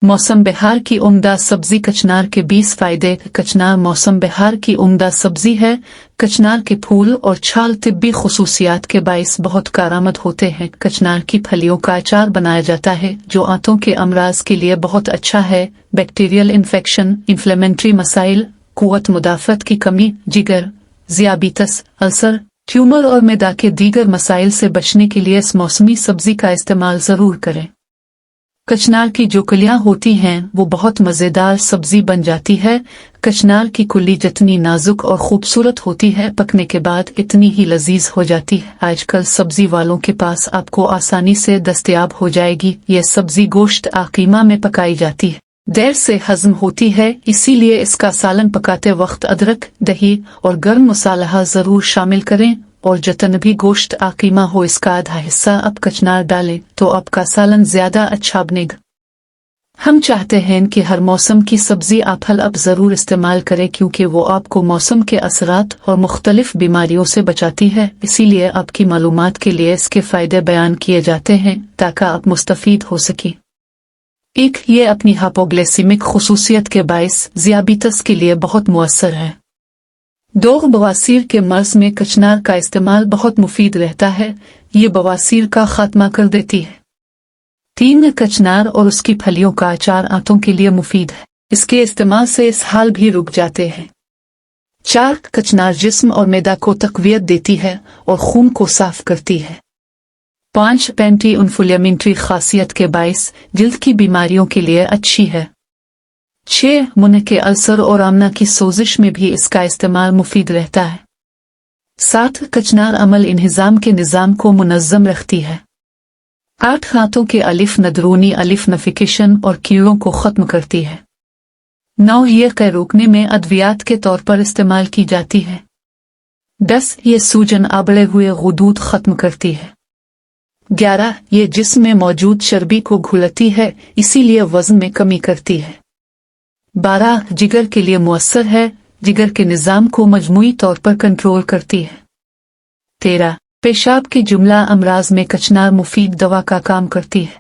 मौसम बहार की उम्दा सब्जी कचनार के 20 फायदे। कचनार मौसम बहार की उम्दा सब्जी है। कचनार के फूल और छाल तिब्बी खुसूसियात के बाइस बहुत कारआमद होते हैं। कचनार की फलियों का अचार बनाया जाता है जो आंतों के अमराज के लिए बहुत अच्छा है। बैक्टीरियल इन्फेक्शन, इन्फ्लेमेटरी मसाइल, कुव्वत मुदाफ़त की कमी, जिगर, ज़ियाबीतस, अल्सर, ट्यूमर और मैदा के दीगर मसाइल से बचने के लिए इस मौसमी सब्जी का इस्तेमाल ज़रूर करें। कचनार की जो कलियां होती हैं वो बहुत मज़ेदार सब्जी बन जाती है। कचनार की कुल्ली जितनी नाजुक और खूबसूरत होती है, पकने के बाद इतनी ही लजीज हो जाती है। आजकल सब्जी वालों के पास आपको आसानी से दस्तयाब हो जाएगी। यह सब्जी गोश्त आकीमा में पकाई जाती है, देर से हजम होती है, इसीलिए इसका सालन पकाते वक्त अदरक, दही और गर्म मसाला ज़रूर शामिल करें। और जितना भी गोश्त आकीमा हो इसका आधा हिस्सा अब कचनार डालें तो आपका सालन ज्यादा अच्छा बनेगा। हम चाहते हैं कि हर मौसम की सब्जी आप फल अब ज़रूर इस्तेमाल करें क्योंकि वो आपको मौसम के असरात और मुख्तलिफ बीमारियों से बचाती है। इसीलिए आपकी मालूमात के लिए इसके फ़ायदे बयान किए जाते हैं ताकि आप मुस्तफ़ीद हो सकें। एक, ये अपनी हाइपोग्लाइसेमिक खुसूसियत के बाइस ज़ियाबीतस के लिए बहुत मुअस्सर है। 2, बवासीर के मर्ज में कचनार का इस्तेमाल बहुत मुफीद रहता है, ये बवासीर का खात्मा कर देती है। 3, कचनार और उसकी फलियों का अचार आंतों के लिए मुफीद है, इसके इस्तेमाल से इसहाल भी रुक जाते हैं। 4, कचनार जिस्म और मैदा को तक़वियत देती है और खून को साफ करती है। 5, एंटी इन्फ्लेमेटरी खासियत के बाइस जिल्द की बीमारियों के लिए अच्छी है। 6, मुंह के अल्सर और आमना की सोजिश में भी इसका इस्तेमाल मुफीद रहता है। 7, कचनार अमल इंहिज़ाम के निज़ाम को मुनज़्ज़म रखती है। 8, हाथों के अलिफ नदरूनी अलिफ नफिकेशन और कीड़ों को ख़त्म करती है। 9, ये कै रोकने में अद्वियात के तौर पर इस्तेमाल की जाती है। 10, ये सूजन आबड़े हुए गुदूद ख़त्म करती है। 11, ये जिस्म में मौजूद चर्बी को घुलती है, इसीलिए वज़न में कमी करती है। 12, जिगर के लिए मुअस्सर है, जिगर के निज़ाम को मजमूई तौर पर कंट्रोल करती है। 13, पेशाब के जुमला अमराज में कचनार मुफीद दवा का काम करती है।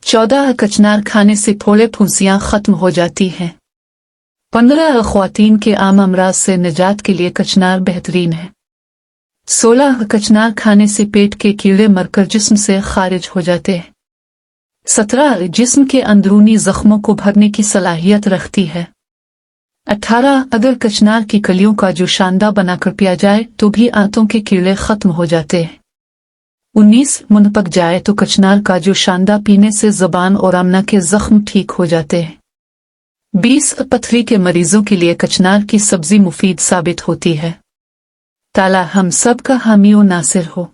14, कचनार खाने से फोड़े फुंसियाँ ख़त्म हो जाती हैं। 15, ख़वातीन के आम अमराज से निजात के लिए कचनार बेहतरीन है। 16, कचनार खाने से पेट के कीड़े मरकर जिस्म से खारिज हो जाते हैं। 17, जिस्म के अंदरूनी जख्मों को भरने की सलाहियत रखती है। 18, अगर कचनार की कलियों का जो शानदार बनाकर पिया जाए तो भी आंतों के कीड़े खत्म हो जाते हैं। 19, मुंह पक जाए तो कचनार का जो शानदार पीने से ज़बान और आमना के जख्म ठीक हो जाते हैं। 20, पथरी के मरीजों के लिए कचनार की सब्जी मुफीद साबित होती है। ताला हम सब का हामी और नासिर हो।